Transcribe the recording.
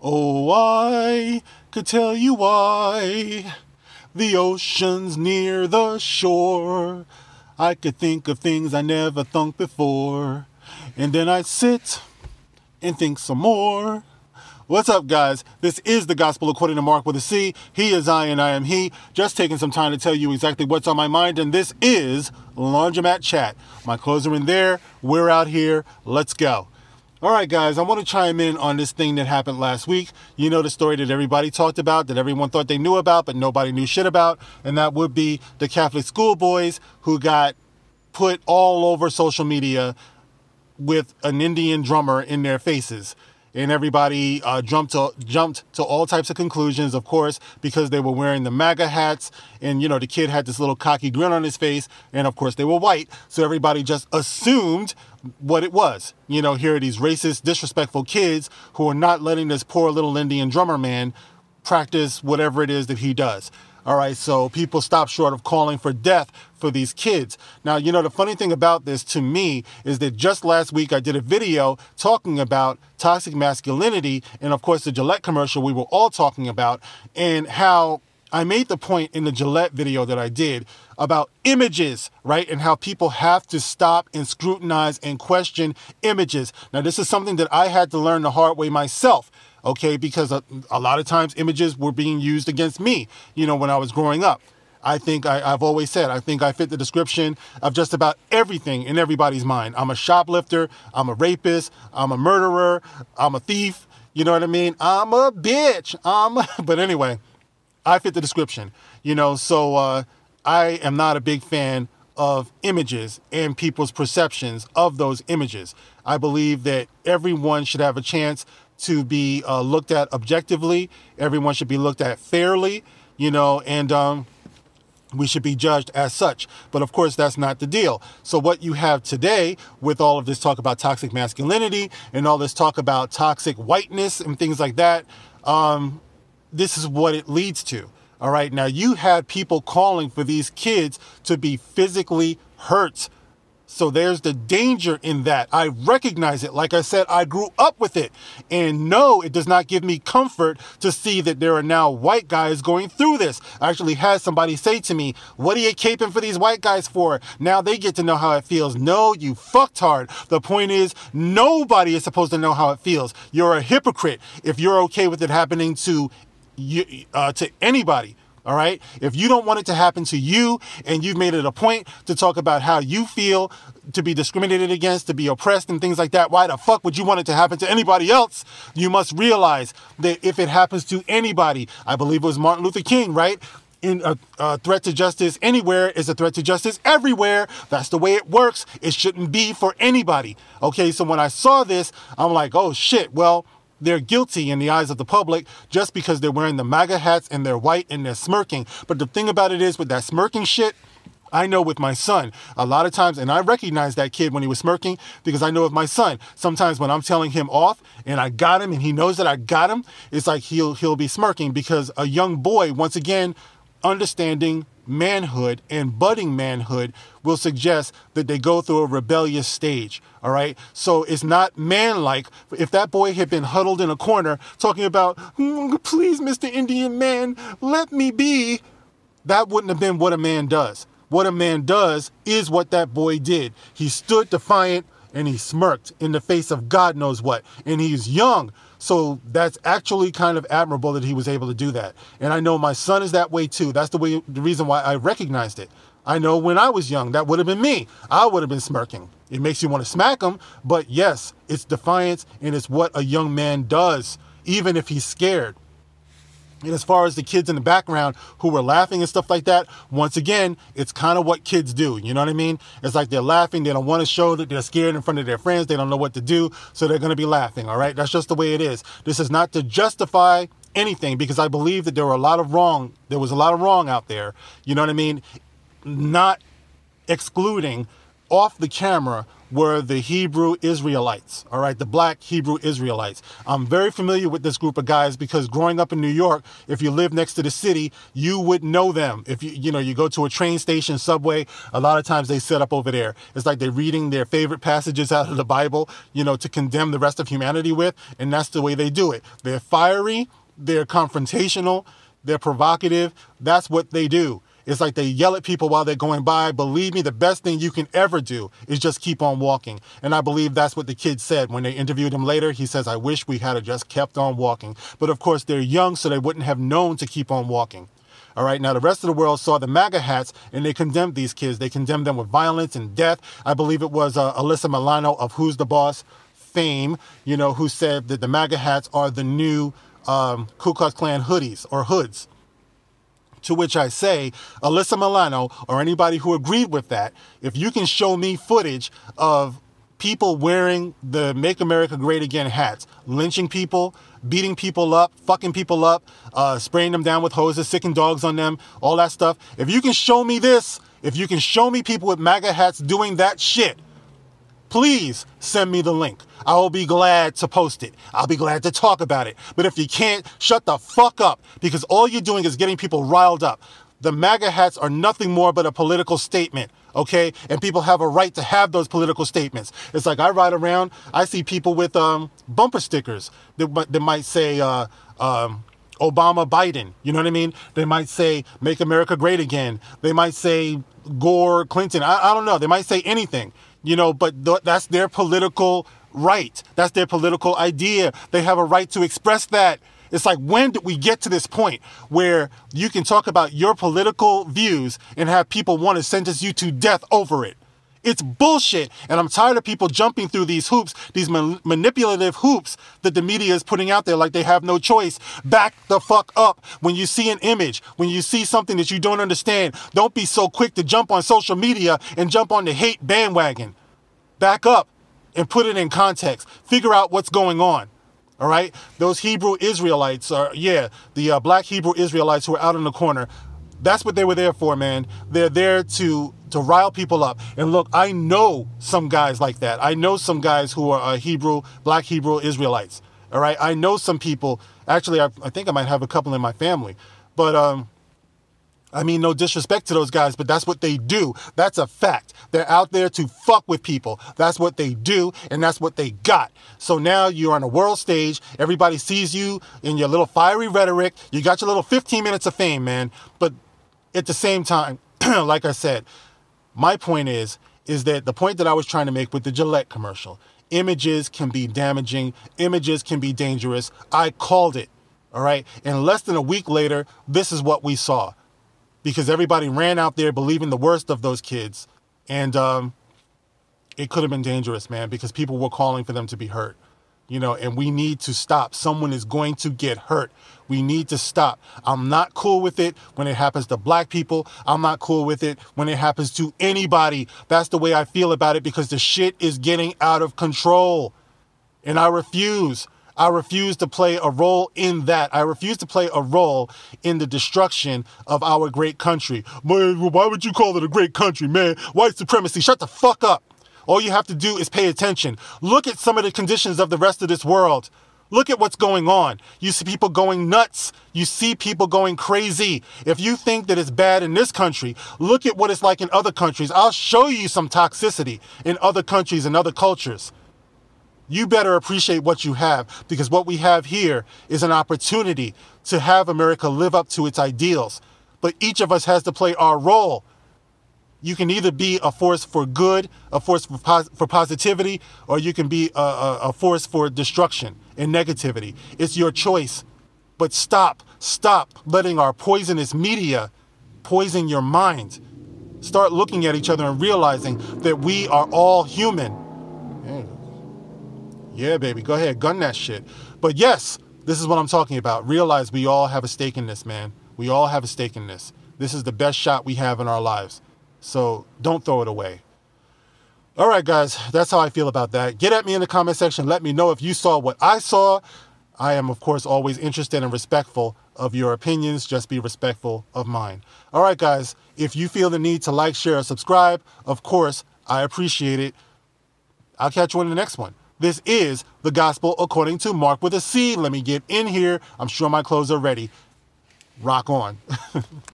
Oh, I could tell you why. The ocean's near the shore. I could think of things I never thunk before. And then I'd sit and think some more. What's up, guys? This is the Gospel According to Mark with a C. He is I and I am he. Just taking some time to tell you exactly what's on my mind. And this is Laundromat Chat. My clothes are in there. We're out here. Let's go. All right, guys, I want to chime in on this thing that happened last week. You know the story that everybody talked about, that everyone thought they knew about, but nobody knew shit about. And that would be the Catholic schoolboys who got put all over social media with an Indian drummer in their faces. And everybody jumped to all types of conclusions, of course, because they were wearing the MAGA hats. And, you know, the kid had this little cocky grin on his face. And, of course, they were white. So everybody just assumed what it was. You know, here are these racist, disrespectful kids who are not letting this poor little Indian drummer man practice whatever it is that he does. All right, so people stop short of calling for death for these kids. Now, you know, the funny thing about this to me is that just last week I did a video talking about toxic masculinity and, of course, the Gillette commercial we were all talking about, and how I made the point in the Gillette video that I did about images, right? And how people have to stop and scrutinize and question images. Now, this is something that I had to learn the hard way myself. Okay, because a lot of times images were being used against me, you know, when I was growing up. I think I've always said, I think I fit the description of just about everything in everybody's mind. I'm a shoplifter, I'm a rapist, I'm a murderer, I'm a thief, you know what I mean? I'm a bitch, but anyway, I fit the description, you know, so I am not a big fan of images and people's perceptions of those images. I believe that everyone should have a chance to be looked at objectively. Everyone should be looked at fairly, you know, and we should be judged as such. But of course, that's not the deal. So what you have today with all of this talk about toxic masculinity and all this talk about toxic whiteness and things like that, this is what it leads to. All right. Now, you had people calling for these kids to be physically hurt. So there's the danger in that. I recognize it. Like I said, I grew up with it. And no, it does not give me comfort to see that there are now white guys going through this. I actually had somebody say to me, what are you caping for these white guys for? Now they get to know how it feels. No, you fucktard. The point is, nobody is supposed to know how it feels. You're a hypocrite if you're okay with it happening to you, to anybody. All right. If you don't want it to happen to you and you've made it a point to talk about how you feel to be discriminated against, to be oppressed and things like that, why the fuck would you want it to happen to anybody else? You must realize that if it happens to anybody, I believe it was Martin Luther King, right? In a threat to justice anywhere is a threat to justice everywhere. That's the way it works. It shouldn't be for anybody. OK, so when I saw this, I'm like, oh, shit. Well, they're guilty in the eyes of the public just because they're wearing the MAGA hats and they're white and they're smirking. But the thing about it is with that smirking shit, I know with my son, a lot of times, and I recognize that kid when he was smirking because I know with my son, sometimes when I'm telling him off and I got him and he knows that I got him, it's like he'll be smirking because a young boy, once again, understanding manhood and budding manhood will suggest that they go through a rebellious stage. All right. So it's not manlike. If that boy had been huddled in a corner talking about, please, Mr. Indian man, let me be. That wouldn't have been what a man does. What a man does is what that boy did. He stood defiant and he smirked in the face of God knows what. And he's young. So that's actually kind of admirable that he was able to do that. And I know my son is that way too. That's the reason why I recognized it. I know when I was young, that would have been me. I would have been smirking. It makes you want to smack him. But yes, it's defiance and it's what a young man does, even if he's scared. And as far as the kids in the background who were laughing and stuff like that, once again, it's kind of what kids do. You know what I mean? It's like they're laughing. They don't want to show that they're scared in front of their friends. They don't know what to do. So they're going to be laughing. All right. That's just the way it is. This is not to justify anything because I believe that there was a lot of wrong out there. You know what I mean? Not excluding off the camera were the Hebrew Israelites, all right, the black Hebrew Israelites. I'm very familiar with this group of guys because growing up in New York, if you live next to the city, you would know them. If you go to a train station, subway, a lot of times they set up over there. It's like they're reading their favorite passages out of the Bible, to condemn the rest of humanity with, and that's the way they do it. They're fiery, they're confrontational, they're provocative. That's what they do. It's like they yell at people while they're going by. Believe me, the best thing you can ever do is just keep on walking. And I believe that's what the kid said when they interviewed him later. He says, I wish we had just kept on walking. But of course, they're young, so they wouldn't have known to keep on walking. All right, now the rest of the world saw the MAGA hats and they condemned these kids. They condemned them with violence and death. I believe it was Alyssa Milano of Who's the Boss fame, who said that the MAGA hats are the new Ku Klux Klan hoodies or hoods. To which I say, Alyssa Milano or anybody who agreed with that, if you can show me footage of people wearing the Make America Great Again hats, lynching people, beating people up, fucking people up, spraying them down with hoses, sicking dogs on them, all that stuff. If you can show me this, if you can show me people with MAGA hats doing that shit, please send me the link. I will be glad to post it. I'll be glad to talk about it. But if you can't, shut the fuck up, because all you're doing is getting people riled up. The MAGA hats are nothing more but a political statement, okay? And people have a right to have those political statements. It's like I ride around, I see people with bumper stickers that might say Obama, Biden, you know what I mean? They might say Make America Great Again. They might say Gore, Clinton. I don't know. They might say anything. But that's their political right. That's their political idea. They have a right to express that. It's like, when did we get to this point where you can talk about your political views and have people want to sentence you to death over it? It's bullshit. And I'm tired of people jumping through these hoops, these manipulative hoops that the media is putting out there like they have no choice. Back the fuck up. When you see an image, when you see something that you don't understand, don't be so quick to jump on social media and jump on the hate bandwagon. Back up and put it in context. Figure out what's going on. All right? Those Hebrew Israelites the black Hebrew Israelites who are out in the corner, that's what they were there for, man. They're there to rile people up. And look, I know some guys like that. I know some guys who are black Hebrew Israelites. All right? I know some people. Actually, I think I might have a couple in my family. But, I mean, no disrespect to those guys, but that's what they do. That's a fact. They're out there to fuck with people. That's what they do, and that's what they got. So now you're on a world stage. Everybody sees you in your little fiery rhetoric. You got your little 15 minutes of fame, man. But at the same time, like I said, my point is that the point that I was trying to make with the Gillette commercial, images can be damaging. Images can be dangerous. I called it, all right? And less than a week later, this is what we saw. Because everybody ran out there believing the worst of those kids. And it could have been dangerous, man, because people were calling for them to be hurt. And we need to stop. Someone is going to get hurt. We need to stop. I'm not cool with it when it happens to black people. I'm not cool with it when it happens to anybody. That's the way I feel about it, because the shit is getting out of control. And I refuse. I refuse to play a role in that. I refuse to play a role in the destruction of our great country. Man, why would you call it a great country, man? White supremacy. Shut the fuck up. All you have to do is pay attention. Look at some of the conditions of the rest of this world. Look at what's going on. You see people going nuts. You see people going crazy. If you think that it's bad in this country, look at what it's like in other countries. I'll show you some toxicity in other countries and other cultures. You better appreciate what you have, because what we have here is an opportunity to have America live up to its ideals. But each of us has to play our role. You can either be a force for good, a force for positivity, or you can be a force for destruction and negativity. It's your choice. But stop letting our poisonous media poison your mind. Start looking at each other and realizing that we are all human. Yeah, baby, go ahead, gun that shit. But yes, this is what I'm talking about. Realize we all have a stake in this, man. We all have a stake in this. This is the best shot we have in our lives. So don't throw it away. All right, guys, that's how I feel about that. Get at me in the comment section. Let me know if you saw what I saw. I am, of course, always interested and respectful of your opinions. Just be respectful of mine. All right, guys, if you feel the need to like, share, or subscribe, of course, I appreciate it. I'll catch you in the next one. This is the Gospel According to Mark with a C. Let me get in here. I'm sure my clothes are ready. Rock on.